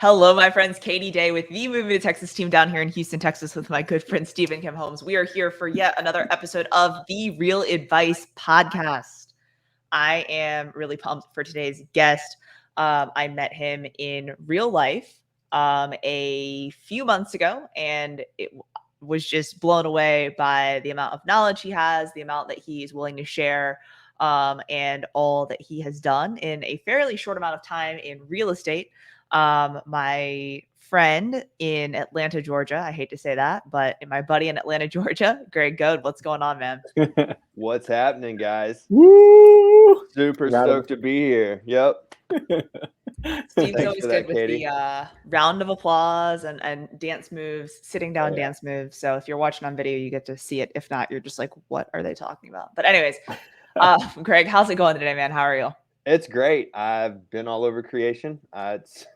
Hello, my friends. Katie Day with the Moving to Texas team down here in Houston, Texas, with my good friend Stephen Kim Holmes. We are here for yet another episode of the Real Advice Podcast. I am really pumped for today's guest. I met him in real life a few months ago, and it was just blown away by the amount of knowledge he has, the amount that he's willing to share, and all that he has done in a fairly short amount of time in real estate. My friend in Atlanta, Georgia, I hate to say that, but my buddy in Atlanta, Georgia, Greg Goad, what's going on, man? What's happening, guys? Woo! Super stoked to be here. Yep. Steve's Thanks always for good that, with Katie. the round of applause and dance moves, sitting down dance moves. So if you're watching on video, you get to see it. If not, you're just like, what are they talking about? But anyways, Greg, how's it going today, man? How are you? It's great. I've been all over creation. It's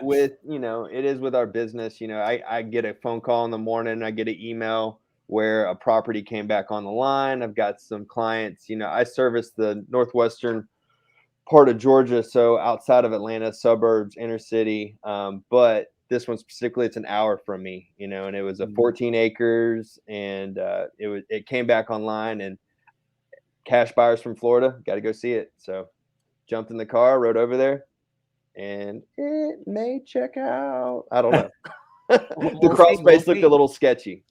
with it is with our business. I get a phone call in the morning. I get an email where a property came back on the line. I've got some clients. I service the northwestern part of Georgia, so outside of Atlanta, suburbs, inner city. But this one specifically, it's an hour from me. And it was a 14 acres, and it came back online, and cash buyers from Florida got to go see it. So jumped in the car, rode over there, and it may check out. I don't know. The crawl space looked a little sketchy.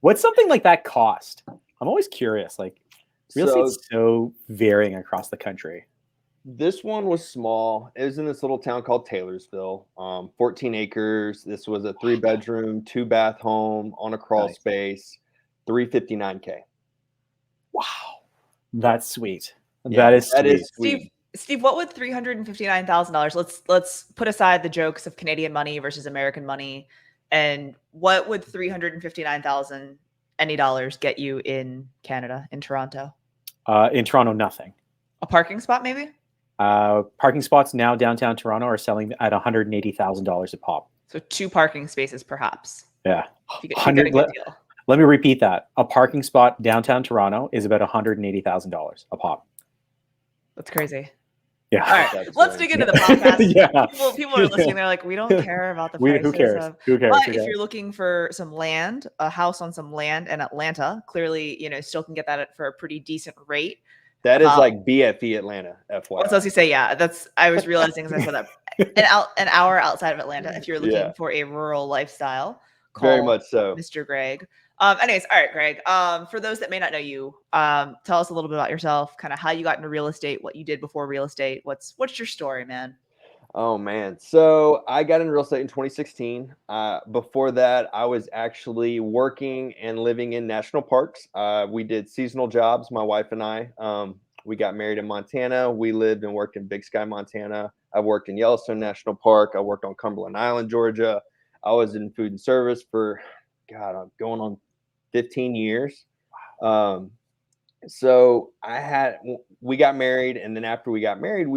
What's something like that cost? I'm always curious. Like, real estate's so varying across the country. This one was small. It was in this little town called Taylorsville, 14 acres. This was a 3-bedroom, 2-bath home on a crawl space, $359K. Wow, that's sweet. Yeah, that is sweet. Steve, what would $359,000? Let's put aside the jokes of Canadian money versus American money, and what would $359,000 any dollars get you in Canada, in Toronto? In Toronto, nothing. A parking spot, maybe? Parking spots now downtown Toronto are selling at $180,000 a pop. So 2 parking spaces, perhaps. Yeah, you get a good deal. Let me repeat that. A parking spot downtown Toronto is about $180,000 a pop. That's crazy. Yeah. All right, let's dig into the podcast. Yeah. People are listening. They're like, we don't care about the prices. Who cares? Who cares? But if you're looking for some land, a house on some land in Atlanta, clearly, still can get that for a pretty decent rate. That is like BFE Atlanta, FYI. I was supposed to say, yeah. I was realizing as I said that an hour outside of Atlanta. If you're looking for a rural lifestyle, call very much so, Mr. Greg. Anyways, all right, Greg. For those that may not know you, tell us a little bit about yourself, kind of how you got into real estate, what you did before real estate. What's your story, man? Oh man, so I got into real estate in 2016. Before that, I was actually working and living in national parks. We did seasonal jobs, my wife and I. We got married in Montana. We lived and worked in Big Sky, Montana. I worked in Yellowstone National Park. I worked on Cumberland Island, Georgia. I was in food and service for, I'm going on 15 years. So we got married, and then after we got married,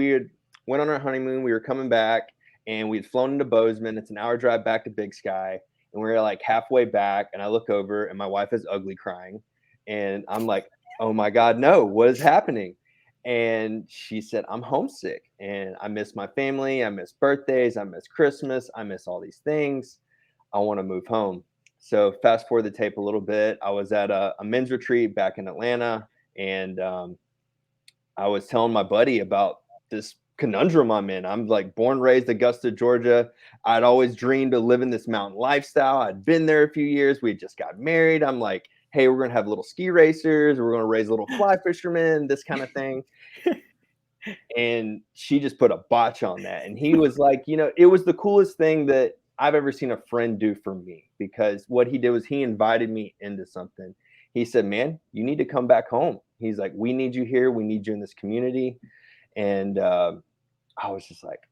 went on our honeymoon. We were coming back, and we had flown into Bozeman. It's an hour drive back to Big Sky, and we were like halfway back, and I look over, and my wife is ugly crying, and I'm like, oh my God, no, what is happening? And she said, I'm homesick, and I miss my family. I miss birthdays. I miss Christmas. I miss all these things. I want to move home. So fast forward the tape a little bit. I was at a men's retreat back in Atlanta, and I was telling my buddy about this conundrum I'm in. I'm like born, raised Augusta, Georgia. I'd always dreamed of living this mountain lifestyle. I'd been there a few years. We just got married. I'm like, hey, we're going to have little ski racers. We're going to raise little fly fishermen, this kind of thing. And she just put a botch on that. And he was like, it was the coolest thing that I've ever seen a friend do for me, because what he did was he invited me into something. He said, man, you need to come back home. He's like, we need you here. We need you in this community. And I was just like,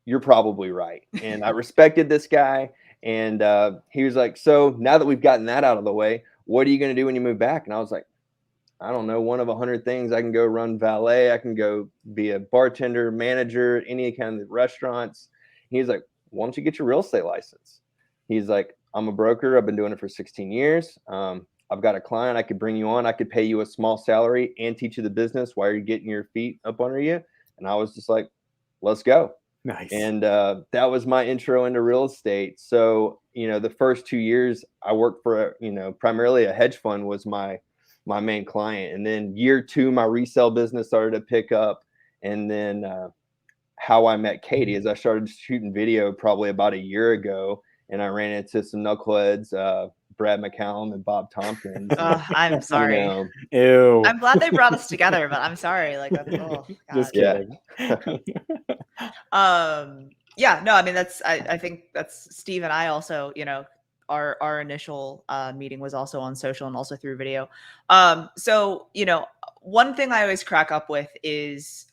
you're probably right. And I respected this guy. And he was like, so now that we've gotten that out of the way, what are you going to do when you move back? And I was like, I don't know, one of 100 things. I can go run valet. I can go be a bartender, manager, any kind of restaurants. He's like, why don't you get your real estate license? He's like, I'm a broker. I've been doing it for 16 years. I've got a client I could bring you on. I could pay you a small salary and teach you the business while you're getting your feet up under you. And I was just like, let's go. Nice. And that was my intro into real estate. So, the first 2 years I worked for, primarily a hedge fund was my main client. And then year 2, my resale business started to pick up. And then how I met Katie is I started shooting video probably about a year ago, and I ran into some knuckleheads, Brad McCallum and Bob Tompkins. I'm sorry. Ew. I'm glad they brought us together, but I'm sorry. Like, oh, Just God. kidding. Yeah, no, I mean, I think that's Steve and I also, our initial meeting was also on social and also through video. So, one thing I always crack up with is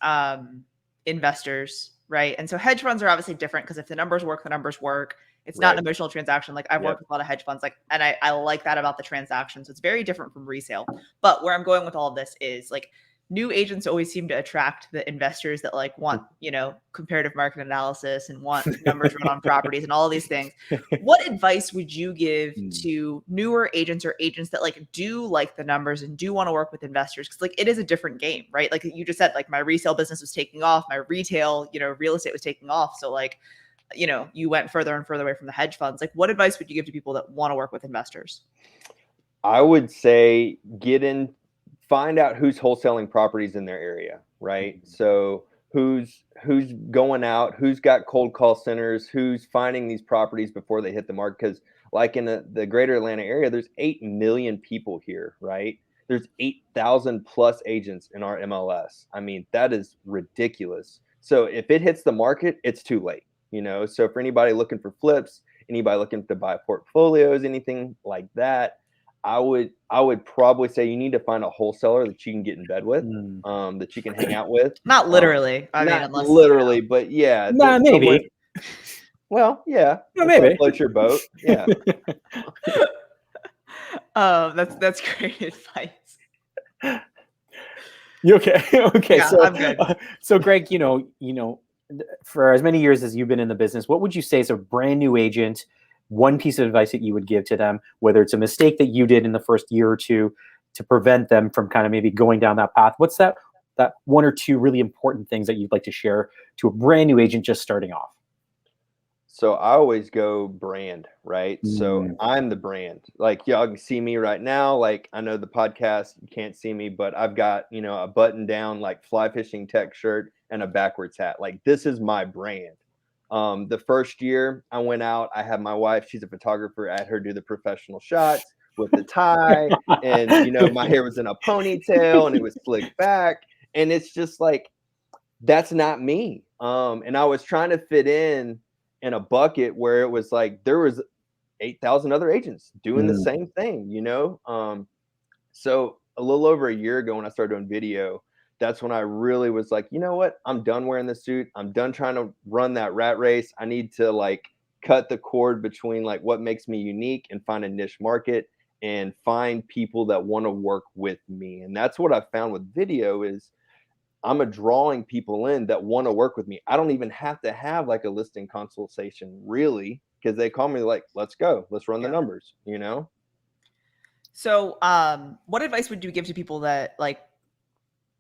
investors, right? And so hedge funds are obviously different because if the numbers work, the numbers work. It's not an emotional transaction. Like I've worked with a lot of hedge funds, and I like that about the transaction. So it's very different from resale. But where I'm going with all of this is like new agents always seem to attract the investors that like want, comparative market analysis and want numbers run on properties and all of these things. What advice would you give to newer agents or agents that like do like the numbers and do want to work with investors? Because like it is a different game, right? Like you just said, like my resale business was taking off, my retail, real estate was taking off. So like, you went further and further away from the hedge funds. Like what advice would you give to people that want to work with investors? I would say find out who's wholesaling properties in their area, right? So who's going out, who's got cold call centers, who's finding these properties before they hit the market. Because like in the greater Atlanta area, there's 8 million people here, right? There's 8,000 plus agents in our MLS. I mean, that is ridiculous. So if it hits the market, it's too late, So for anybody looking for flips, anybody looking to buy portfolios, anything like that, I would probably say you need to find a wholesaler that you can get in bed with, that you can hang out with. Not literally. I mean, unless literally, but yeah. Nah, maybe. Well, yeah. No, maybe. Float your boat. Yeah. That's great advice. You okay? Okay. Yeah, So I'm good. So Greg, for as many years as you've been in the business, what would you say as a brand new agent, one piece of advice that you would give to them, whether it's a mistake that you did in the first year or two to prevent them from kind of maybe going down that path? What's that one or two really important things that you'd like to share to a brand new agent just starting off? So I always go brand, right? So I'm the brand. Like y'all can see me right now. Like I know the podcast, you can't see me, but I've got, a button down like fly fishing tech shirt and a backwards hat. Like this is my brand. The first year I went out, I had my wife, she's a photographer, I had her do the professional shots with the tie. And, my hair was in a ponytail and it was slicked back. And it's just like, that's not me. And I was trying to fit in a bucket where it was like, there was 8,000 other agents doing the same thing, So a little over a year ago when I started doing video, that's when I really was like, you know what? I'm done wearing the suit. I'm done trying to run that rat race. I need to like cut the cord between like what makes me unique and find a niche market and find people that want to work with me. And that's what I found with video is I'm drawing people in that want to work with me. I don't even have to have like a listing consultation really, because they call me like, let's go, let's run the numbers, So, what advice would you give to people that like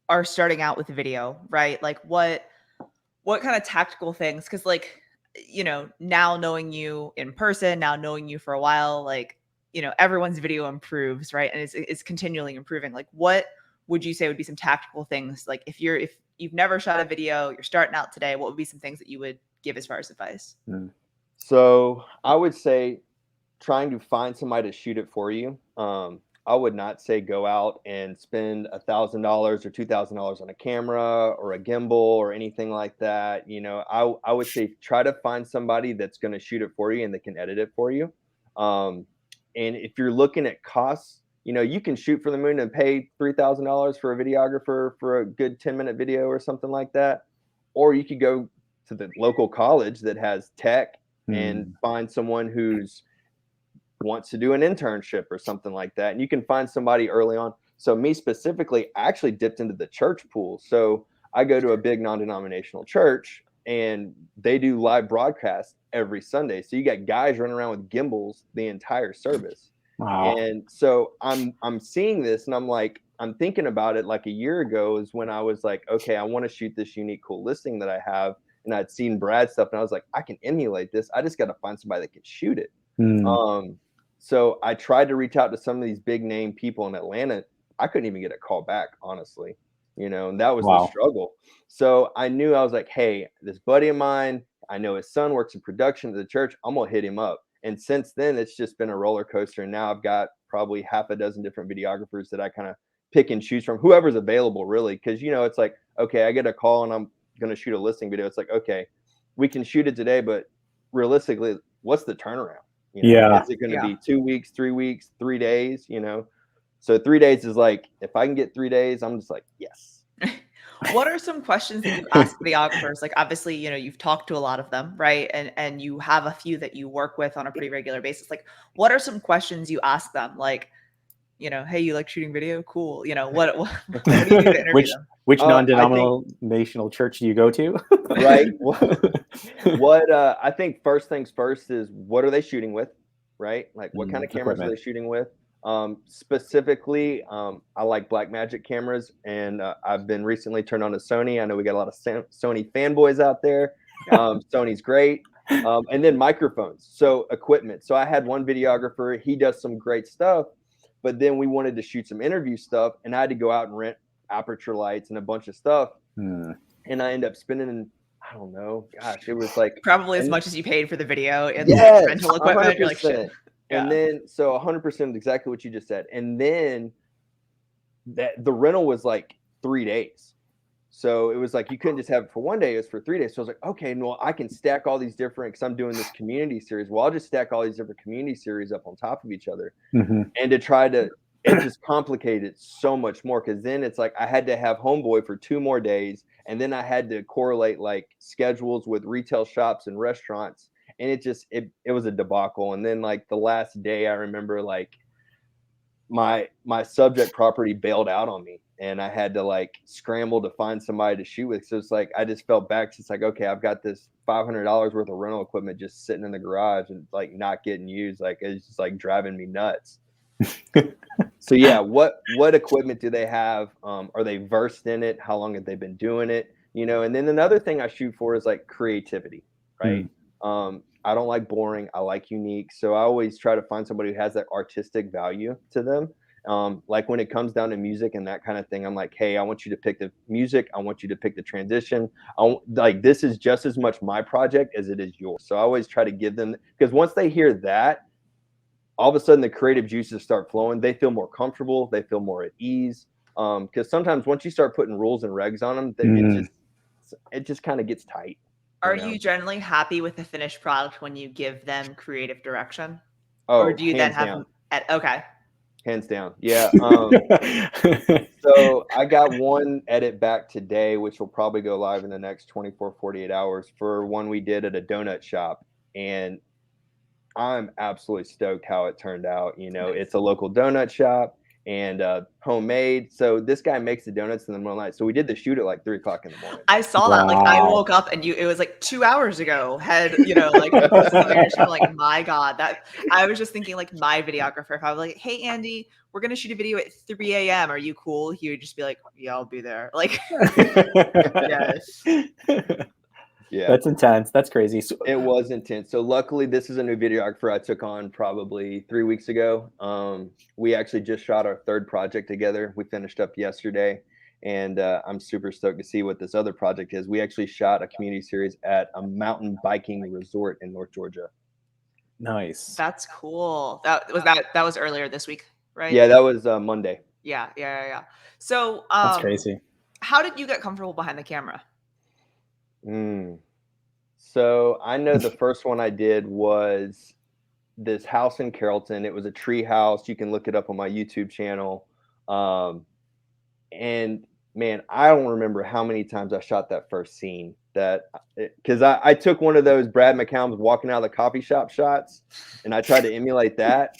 are starting out with video, right? Like what kind of tactical things? Because like, now knowing you in person, now knowing you for a while, like, everyone's video improves, right? And it's continually improving. Like what would you say would be some tactical things? Like if you've never shot a video, you're starting out today, what would be some things that you would give as far as advice? So I would say trying to find somebody to shoot it for you. I would not say go out and spend $1,000 or $2,000 on a camera or a gimbal or anything like that. I would say try to find somebody that's going to shoot it for you and that can edit it for you. And if you're looking at costs, you can shoot for the moon and pay $3,000 for a videographer for a good 10-minute video or something like that. Or you could go to the local college that has tech and find someone who's wants to do an internship or something like that. And you can find somebody early on. So me specifically, I actually dipped into the church pool. So I go to a big non-denominational church and they do live broadcasts every Sunday. So you got guys running around with gimbals the entire service. Wow. And so I'm seeing this and I'm thinking about it like a year ago is when I was like, okay, I want to shoot this unique, cool listing that I have. and I'd seen Brad's stuff, and I was like, I can emulate this. I just got to find somebody that can shoot it. So I tried to reach out to some of these big name people in Atlanta. I couldn't even get a call back, honestly, and that was the struggle. So I knew, I was like, hey, this buddy of mine, I know his son works in production at the church. I'm going to hit him up. And since then, it's just been a roller coaster. And now I've got probably half a dozen different videographers that I kind of pick and choose from, whoever's available, really. Because, it's like, okay, I get a call and I'm going to shoot a listing video. It's like, okay, we can shoot it today, but realistically, what's the turnaround? Is it going to be 2 weeks, 3 weeks, 3 days? So 3 days is like, if I can get 3 days, I'm just like, yes. What are some questions that you ask videographers? Like, obviously, you've talked to a lot of them, right? And you have a few that you work with on a pretty regular basis. Like, what are some questions you ask them? Like, hey, you like shooting video? Cool. What do you do to interview them? Which non-denominational church do you go to? Right. I think first things first is, what are they shooting with? Right. Like, what kind of cameras are they shooting with? Specifically, I like Blackmagic cameras, and I've been recently turned on to Sony. I know we got a lot of Sony fanboys out there. Sony's great. And then microphones. So equipment. So I had one videographer, he does some great stuff, but then we wanted to shoot some interview stuff, and I had to go out and rent aperture lights and a bunch of stuff. And I ended up spending, I don't know, gosh, it was like probably as much as you paid for the video and like rental equipment. 100%. You're like, shit. And then, so 100% is exactly what you just said. And then the rental was like 3 days. So it was like, you couldn't just have it for 1 day, it was for 3 days. So I was like, okay, well, I can stack all these different, because I'm doing this community series. Well, I'll just stack all these different community series up on top of each other. And to try to, it just complicated so much more, because then it's like I had to have Homeboy for 2 more days. And then I had to correlate like schedules with retail shops and restaurants. And it was a debacle. And then like the last day, I remember like my subject property bailed out on me, and I had to like scramble to find somebody to shoot with. So it's like, I just felt back. It's like, okay, I've got this $500 worth of rental equipment just sitting in the garage and like not getting used. Like, it's just like driving me nuts. So yeah, what equipment do they have? Are they versed in it? How long have they been doing it? And then another thing I shoot for is like creativity, right? I don't like boring. I like unique. So I always try to find somebody who has that artistic value to them. Like when it comes down to music and that kind of thing, I'm like, hey, I want you to pick the music. I want you to pick the transition. This is just as much my project as it is yours. So I always try to give them, because once they hear that, all of a sudden the creative juices start flowing. They feel more comfortable. They feel more at ease. Because sometimes once you start putting rules and regs on them, it just kind of gets tight. Are you generally happy with the finished product when you give them creative direction? Oh, or do you then have okay. Hands down. Yeah. So I got one edit back today, which will probably go live in the next 24, 48 hours, for one we did at a donut shop. And I'm absolutely stoked how it turned out. It's a local donut shop and homemade. So this guy makes the donuts in the middle of the night. So we did the shoot at like 3 o'clock in the morning. I saw that. Like, I woke up and it was like 2 hours ago. Like, my God, that I was just thinking, like, my videographer, if I was like, hey, Andy, we're going to shoot a video at 3 a.m. Are you cool? He would just be like, yeah, I'll be there. Like, yes. Yeah, that's intense. That's crazy. It was intense. So luckily, this is a new videographer I took on probably 3 weeks ago. We actually just shot our 3rd project together. We finished up yesterday, and I'm super stoked to see what this other project is. We actually shot a community series at a mountain biking resort in North Georgia. Nice. That's cool. That was earlier this week, right? Yeah, that was Monday. Yeah. So that's crazy. How did you get comfortable behind the camera? So I know the first one I did was this house in Carrollton. It was a tree house. You can look it up on my YouTube channel. And man, I don't remember how many times I shot that first scene, because I took one of those Brad McCown's walking out of the coffee shop shots, and I tried to emulate that.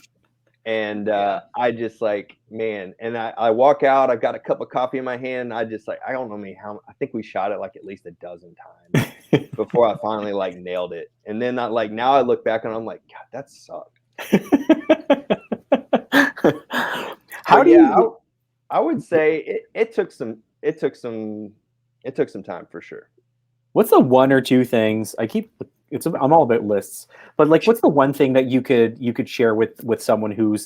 And I just like, man, and I walk out, I've got a cup of coffee in my hand. I just like, I don't know I think we shot it like at least a dozen times before I finally like nailed it. And then now I look back and I'm like, God, that sucked. I would say it took some time for sure. What's the one or two things I'm all about lists, but like, what's the one thing that you could share with someone who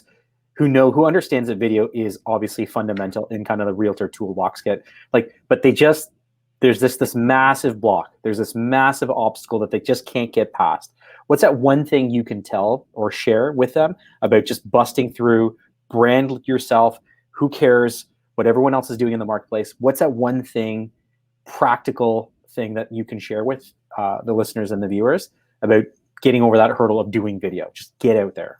understands that video is obviously fundamental in kind of the realtor toolbox kit, like, but there's this massive block, there's this massive obstacle that they just can't get past. What's that one thing you can tell or share with them about just busting through, brand yourself, who cares what everyone else is doing in the marketplace? What's that one thing, practical thing that you can share with the listeners and the viewers about getting over that hurdle of doing video? Just get out there.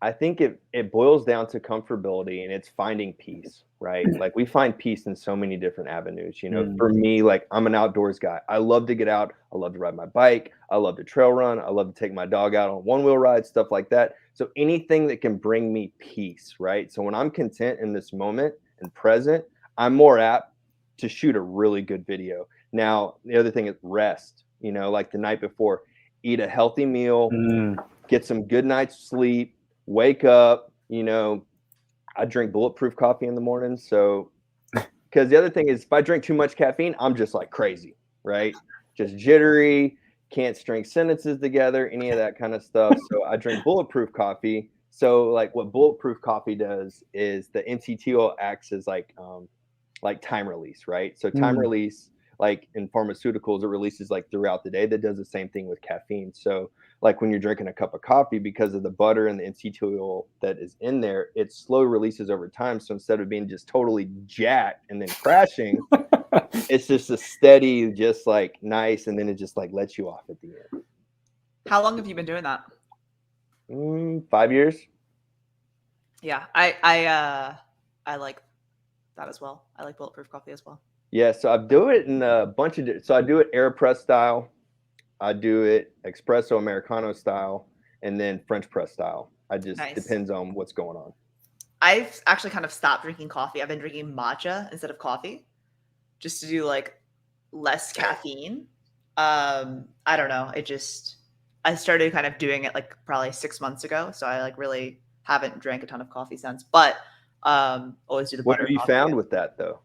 I think it boils down to comfortability, and it's finding peace, right? Like, we find peace in so many different avenues. You know, for me, like, I'm an outdoors guy. I love to get out. I love to ride my bike. I love to trail run. I love to take my dog out on one-wheel rides, stuff like that. So anything that can bring me peace, right? So when I'm content in this moment and present, I'm more apt to shoot a really good video. Now, the other thing is rest, you know, like the night before, eat a healthy meal, get some good night's sleep, wake up. You know, I drink Bulletproof coffee in the morning. So, because the other thing is, if I drink too much caffeine, I'm just like crazy, right? Just jittery, can't string sentences together, any of that kind of stuff. So I drink Bulletproof coffee. So like, what Bulletproof coffee does is the NCTO acts as like time release, right? So time release, like in pharmaceuticals, it releases like throughout the day. That does the same thing with caffeine. So like when you're drinking a cup of coffee, because of the butter and the NCT oil that is in there, it slow releases over time. So instead of being just totally jacked and then crashing, it's just a steady, just like nice, and then it just like lets you off at the end. How long have you been doing that? 5 years. Yeah, I like that as well. I like Bulletproof coffee as well. Yeah, so I do it in a bunch of so I do it AirPress style, I do it espresso Americano style, and then French press style. I just depends on what's going on. I've actually kind of stopped drinking coffee. I've been drinking matcha instead of coffee, just to do like less caffeine. I don't know. I started kind of doing it like probably 6 months ago. So I like really haven't drank a ton of coffee since, but always do the butter. What have you found with that though?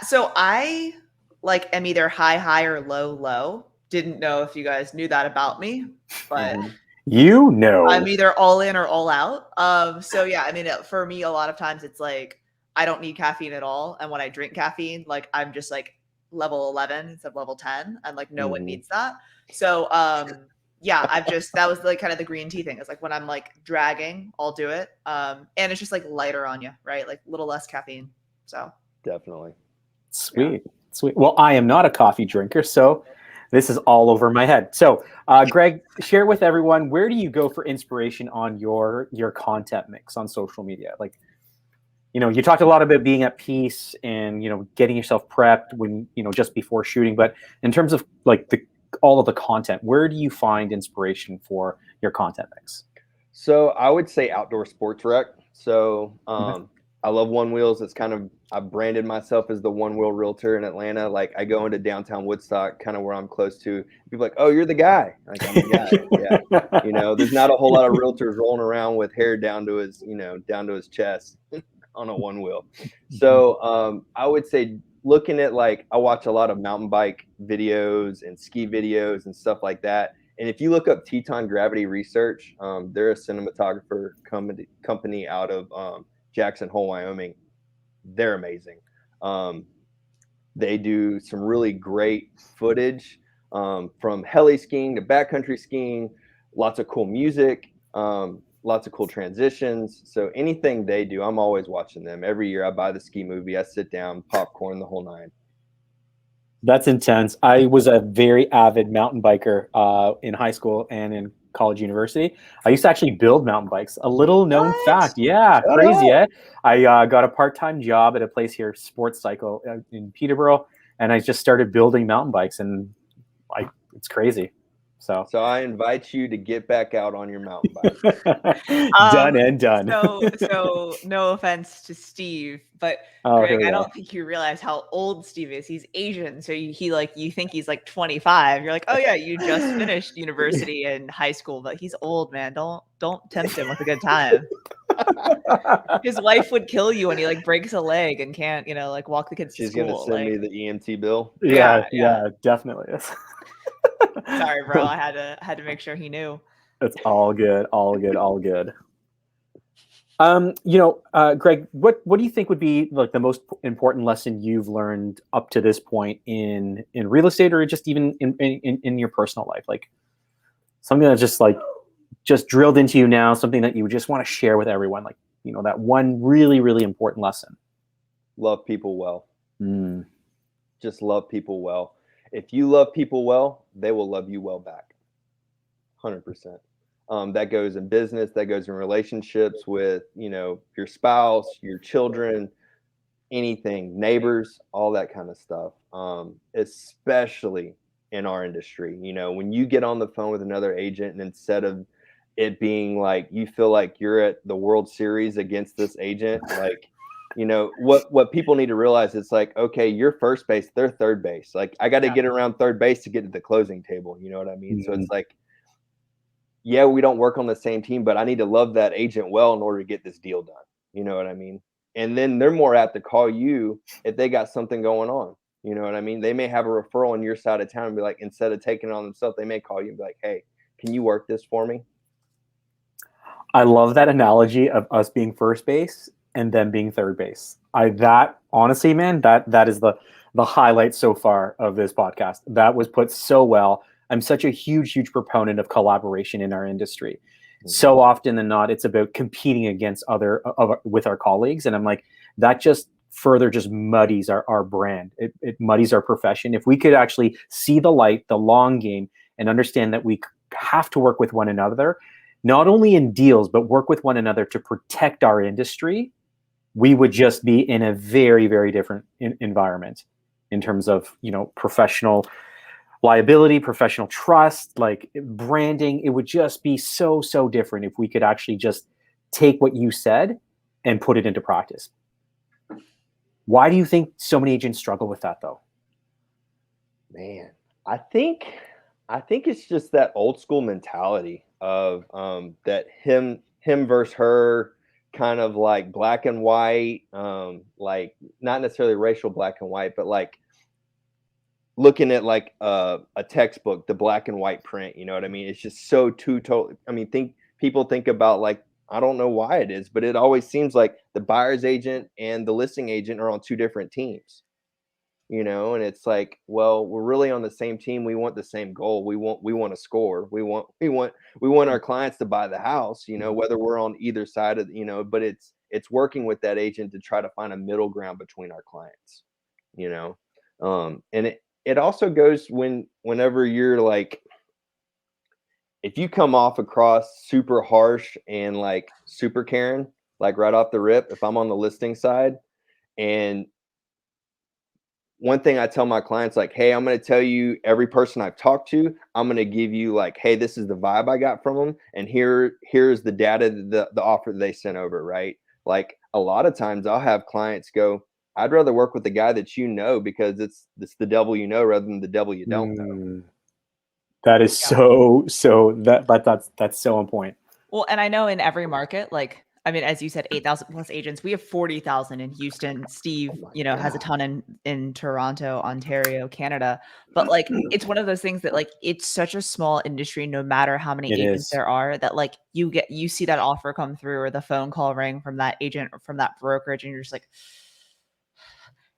So I like am either high or low. Didn't know if you guys knew that about me, but you know, I'm either all in or all out. So yeah, I mean, for me, a lot of times it's like I don't need caffeine at all, and when I drink caffeine, like I'm just like level 11 instead of level 10, and like no one needs that. So yeah, that was like kind of the green tea thing. It's like when I'm like dragging, I'll do it, and it's just like lighter on you, right? Like a little less caffeine. So definitely. Sweet. Well, I am not a coffee drinker, so this is all over my head. So, Greg, share with everyone, where do you go for inspiration on your content mix on social media? Like, you know, you talked a lot about being at peace and, you know, getting yourself prepped when, you know, just before shooting. But in terms of like all of the content, where do you find inspiration for your content mix? So I would say outdoor sports rec. So I love one wheels. It's kind of, I branded myself as the one wheel realtor in Atlanta. Like I go into downtown Woodstock, kind of where I'm close to. People are like, oh, you're the guy. Like I'm the guy. Yeah. You know, there's not a whole lot of realtors rolling around with hair down to his, you know, down to his chest on a one wheel. So I would say looking at like, I watch a lot of mountain bike videos and ski videos and stuff like that. And if you look up Teton Gravity Research, they're a cinematographer company out of Jackson Hole, Wyoming. They're amazing. They do some really great footage from heli skiing to backcountry skiing, lots of cool music, lots of cool transitions. So anything they do, I'm always watching them. Every year I buy the ski movie, I sit down, popcorn, the whole nine. That's intense. I was a very avid mountain biker in high school and in college, university. I used to actually build mountain bikes. A little known fact. Yeah, crazy, eh? I got a part-time job at a place here, Sports Cycle in Peterborough, and I just started building mountain bikes, and it's crazy. So I invite you to get back out on your mountain bike. Done and done. So no offense to Steve, but Greg, I don't think you realize how old Steve is. He's Asian, so he like you think he's like 25. You're like, oh yeah, you just finished university and high school, but he's old, man. Don't tempt him with a good time. His wife would kill you when he like breaks a leg and can't, like walk the kids to She's school. gonna send me the EMT bill. Yeah, definitely. Sorry, bro. I had to make sure he knew. It's all good, all good, all good. Greg, what do you think would be like the most important lesson you've learned up to this point in real estate, or just even in your personal life? Like something that's just drilled into you now, something that you would just want to share with everyone, like, that one really, really important lesson. Love people well. Just love people well. If you love people well, they will love you well back. 100%. That goes in business, that goes in relationships with, your spouse, your children, anything, neighbors, all that kind of stuff. Especially in our industry, when you get on the phone with another agent, and instead of it being like, you feel like you're at the World Series against this agent, like, what people need to realize, it's like, okay, you're first base, they're third base. Like, I got to get around third base to get to the closing table. You know what I mean? So it's like, yeah, we don't work on the same team, but I need to love that agent well in order to get this deal done. You know what I mean? And then they're more apt to call you if they got something going on. You know what I mean? They may have a referral on your side of town and be like, instead of taking it on themselves, they may call you and be like, hey, can you work this for me? I love that analogy of us being first base and them being third base. Honestly, man, that is the highlight so far of this podcast. That was put so well. I'm such a huge proponent of collaboration in our industry. So often than not, it's about competing against with our colleagues. And I'm like, that just further just muddies our brand. It muddies our profession. If we could actually see the light, the long game, and understand that we have to work with one another, not only in deals, but work with one another to protect our industry, we would just be in a very, very different environment in terms of, professional liability, professional trust, like branding. It would just be so different if we could actually just take what you said and put it into practice. Why do you think so many agents struggle with that, though? Man, I think it's just that old school mentality of that him versus her, kind of like black and white, like not necessarily racial black and white, but like looking at like a textbook, the black and white print. You know what I mean? It's just so totally. I mean, people think about, like, I don't know why it is, but it always seems like the buyer's agent and the listing agent are on two different teams. And it's like, well, we're really on the same team. We want the same goal. We want to score. We want our clients to buy the house, whether we're on either side of, but it's working with that agent to try to find a middle ground between our clients, and it also goes whenever you're like, if you come off across super harsh and like super Karen, like right off the rip, if I'm on the listing side, and one thing I tell my clients, like, hey, I'm going to tell you every person I've talked to, I'm going to give you like, hey, this is the vibe I got from them. And here's the data, the offer that they sent over. Right. Like a lot of times I'll have clients go, I'd rather work with the guy that because it's the devil rather than the devil you don't know. That is that's so on point. Well, and I know in every market, like, I mean, as you said, 8,000 plus agents. We have 40,000 in Houston. Steve, has a ton in Toronto, Ontario, Canada. But like, it's one of those things that like, it's such a small industry, no matter how many agents there are, that like you see that offer come through or the phone call ring from that agent or from that brokerage, and you're just like,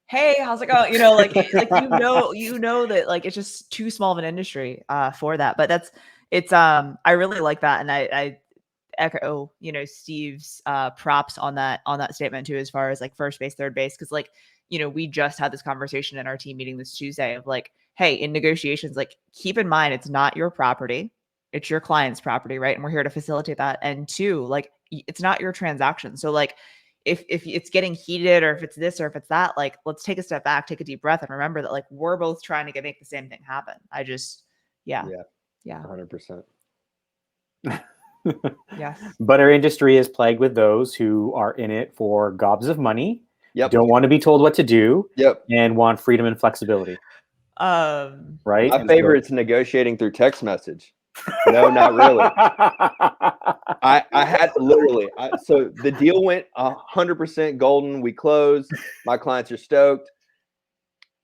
hey, how's it going? Like that like it's just too small of an industry for that. But I really like that, and I echo Steve's props on that statement too, as far as like first base, third base, because like we just had this conversation in our team meeting this Tuesday of like, hey, in negotiations, like keep in mind it's not your property, it's your client's property, right? And we're here to facilitate that. And two, like it's not your transaction. So like if it's getting heated, or if it's this or if it's that, like let's take a step back, take a deep breath, and remember that like we're both trying to make the same thing happen. Yeah 100%. Yes. But our industry is plagued with those who are in it for gobs of money, don't want to be told what to do, and want freedom and flexibility. Right. My favorite's negotiating through text message. No, not really. I had literally, so the deal went 100% golden. We closed. My clients are stoked.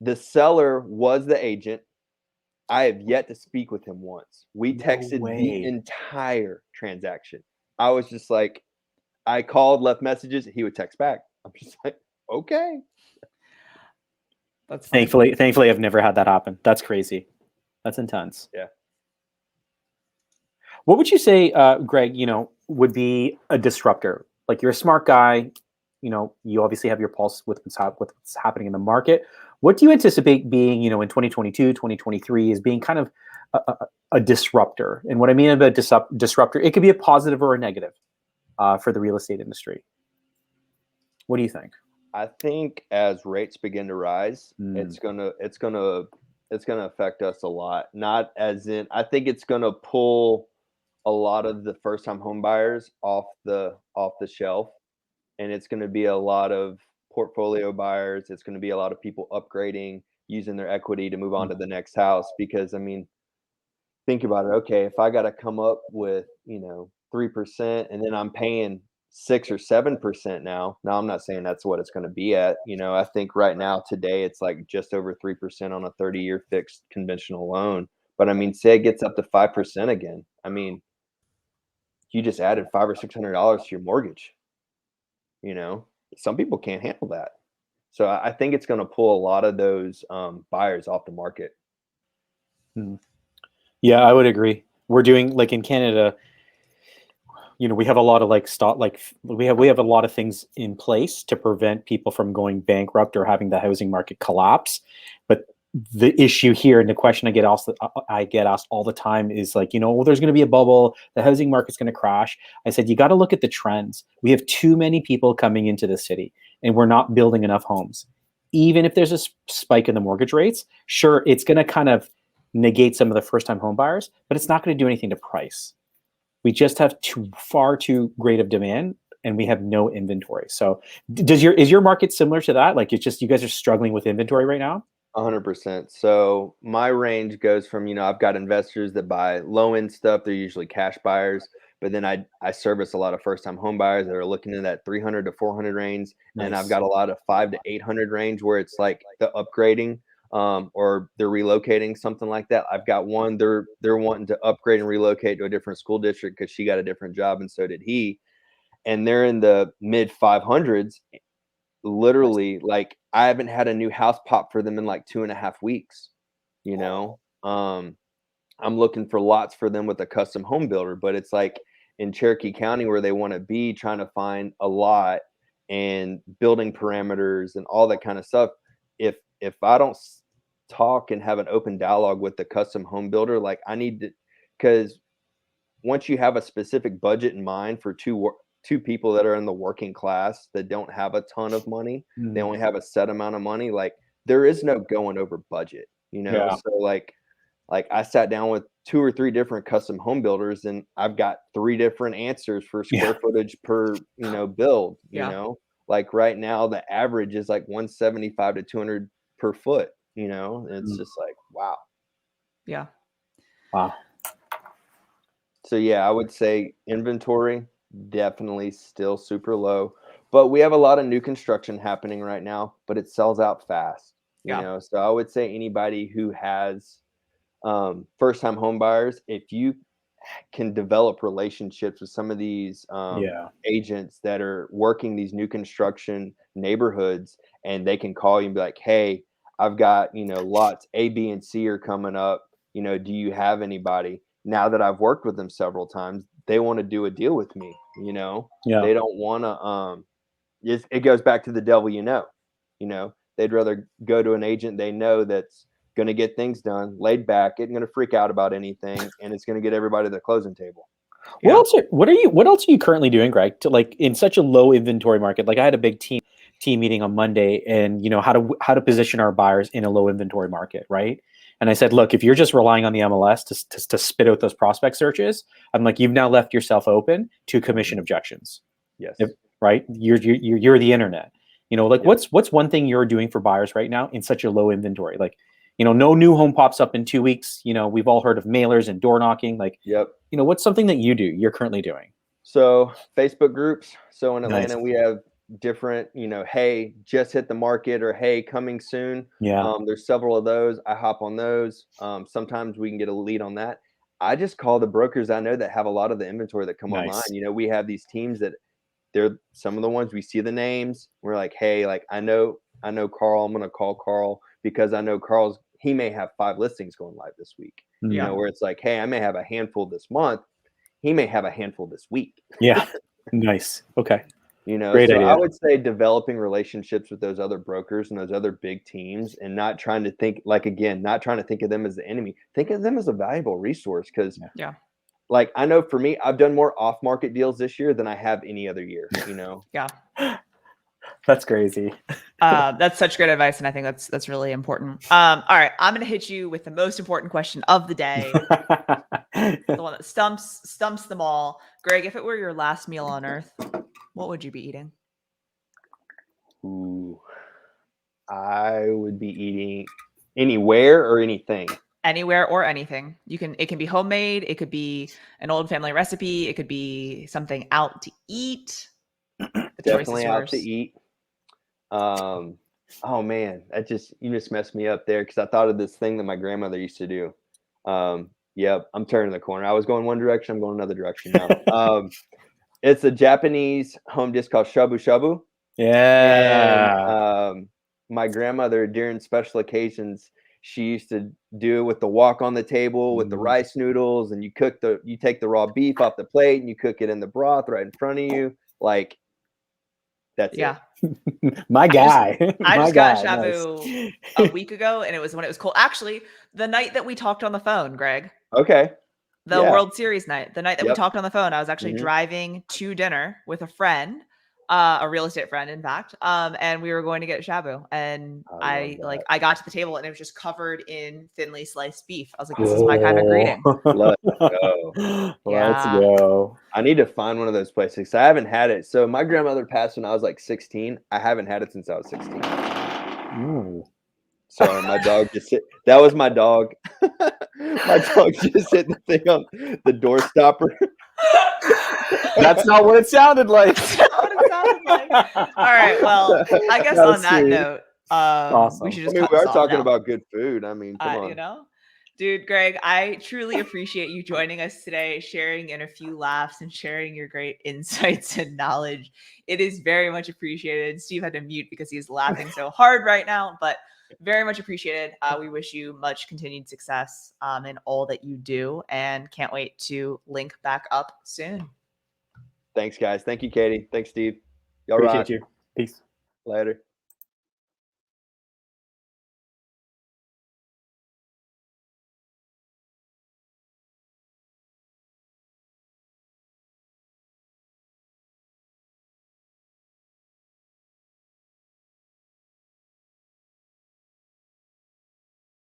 The seller was the agent. I have yet to speak with him once. We No texted way. the entire transaction. I was just like, I called, left messages. He would text back. I'm just like, okay. That's funny. Thankfully, I've never had that happen. That's crazy. That's intense. Yeah. What would you say, Greg, would be a disruptor? Like, you're a smart guy, you obviously have your pulse with what's happening in the market. What do you anticipate being, in 2022, 2023 as being kind of a disruptor? And what I mean about disruptor, it could be a positive or a negative for the real estate industry. What do you think? I think as rates begin to rise, it's gonna affect us a lot. Not as in, I think it's gonna pull a lot of the first-time home buyers off the shelf, and it's going to be a lot of portfolio buyers. It's going to be a lot of people upgrading, using their equity to move on to the next house. Because I mean, think about it. Okay, if I got to come up with 3%, and then I'm paying 6 or 7% now. Now I'm not saying that's what it's going to be at. I think right now today it's like just over 3% on a 30-year fixed conventional loan. But I mean, say it gets up to 5% again. I mean, you just added $500 or $600 to your mortgage. Some people can't handle that. So I think it's going to pull a lot of those buyers off the market. Yeah, I would agree. We're doing, like, in Canada, we have a lot of we have a lot of things in place to prevent people from going bankrupt or having the housing market collapse. But the issue here, and the question I get asked all the time is like, well, there's going to be a bubble, the housing market's going to crash. I said, you got to look at the trends. We have too many people coming into the city, and we're not building enough homes. Even if there's a spike in the mortgage rates, sure, it's going to kind of negate some of the first-time home buyers, but it's not going to do anything to price. We just have far too great of demand, and we have no inventory. So is your market similar to that? Like, it's just you guys are struggling with inventory right now? 100%. So my range goes from, I've got investors that buy low end stuff. They're usually cash buyers, but then I service a lot of first time home buyers that are looking in that 300 to 400 range. Nice. And I've got a lot of 500 to 800 range where it's like the upgrading or they're relocating, something like that. I've got one, they're wanting to upgrade and relocate to a different school district because she got a different job and so did he. And they're in the mid 500s. Literally, like, I haven't had a new house pop for them in like 2.5 weeks. I'm looking for lots for them with a custom home builder, but it's like in Cherokee County where they want to be, trying to find a lot and building parameters and all that kind of stuff. If I don't talk and have an open dialogue with the custom home builder, like, I need to, because once you have a specific budget in mind for two people that are in the working class that don't have a ton of money, they only have a set amount of money, like, there is no going over budget, Yeah. So like I sat down with 2 or 3 different custom home builders and I've got 3 different answers for square footage per build. Like right now the average is like 175 to 200 per foot. It's just like, wow. So yeah, I would say inventory definitely still super low, but we have a lot of new construction happening right now, but it sells out fast. So I would say anybody who has first-time home buyers, if you can develop relationships with some of these agents that are working these new construction neighborhoods, and they can call you and be like, hey, I've got lots A, B, and C are coming up, do you have anybody? Now that I've worked with them several times, they want to do a deal with me. They don't want to it goes back to the devil. They'd rather go to an agent they know that's going to get things done, laid back, isn't going to freak out about anything, and it's going to get everybody to the closing table. What else are you currently doing, Greg, to, like, in such a low inventory market? Like, I had a big team meeting on Monday, and how to position our buyers in a low inventory market, right? And I said, look, if you're just relying on the MLS to spit out those prospect searches, I'm like, you've now left yourself open to commission objections. Yes. Right? You're the internet. What's one thing you're doing for buyers right now in such a low inventory? Like, no new home pops up in 2 weeks. We've all heard of mailers and door knocking. Like, Yep. What's something that you're currently doing? So Facebook groups. So in Atlanta, Nice. we have different, hey, just hit the market, or hey, coming soon. Yeah. There's several of those. I hop on those. Sometimes we can get a lead on that. I just call the brokers I know that have a lot of the inventory that come Nice. online. We have these teams that they're some of the ones we see the names. We're like, hey, like I know Carl. I'm gonna call Carl because I know he may have 5 listings going live this week. Yeah. Where it's like, hey, I may have a handful this month. He may have a handful this week. Yeah. Nice. Okay. Great idea. I would say developing relationships with those other brokers and those other big teams, and not trying to think not trying to think of them as the enemy. Think of them as a valuable resource, because like I know for me, I've done more off-market deals this year than I have any other year. Yeah. That's crazy. That's such great advice, and I think that's really important. All right, I'm gonna hit you with the most important question of the day, the one that stumps them all. Greg, if it were your last meal on earth, what would you be eating? Ooh, I would be eating anywhere or anything. Anywhere or anything. It can be homemade. It could be an old family recipe. It could be something out to eat. Definitely out to eat. Oh man, you just messed me up there, because I thought of this thing that my grandmother used to do. Yep, I'm turning the corner. I was going one direction, I'm going another direction now. It's a Japanese home dish called shabu shabu. Yeah. And my grandmother, during special occasions, she used to do it with the wok on the table with the rice noodles, and you take the raw beef off the plate and you cook it in the broth right in front of you. Like, that's it. My guy. I just got shabu a week ago, and it was when it was cold. Actually, the night that we talked on the phone, Greg. Okay. The World Series night, the night that we Yep. talked on the phone, I was actually driving to dinner with a friend, a real estate friend, in fact. And we were going to get shabu, and I got to the table and it was just covered in thinly sliced beef. I was like, this is my kind of greeting. Let's go. Let's go. I need to find one of those places. I haven't had it. So my grandmother passed when I was like 16. I haven't had it since I was 16. Ooh. Sorry, my dog that was my dog. My dog just hit the thing on the door stopper. That's not what it sounded like. That's not what it sounded like. All right. Well, I guess on that note, awesome. we should just we are talking about good food. I mean, come on. Dude, Greg, I truly appreciate you joining us today, sharing in a few laughs and sharing your great insights and knowledge. It is very much appreciated. Steve had to mute because he's laughing so hard right now, but very much appreciated. We wish you much continued success in all that you do, and can't wait to link back up soon. Thanks, guys. Thank you, Katie. Thanks, Steve. Y'all appreciate rock. you. Peace. Later.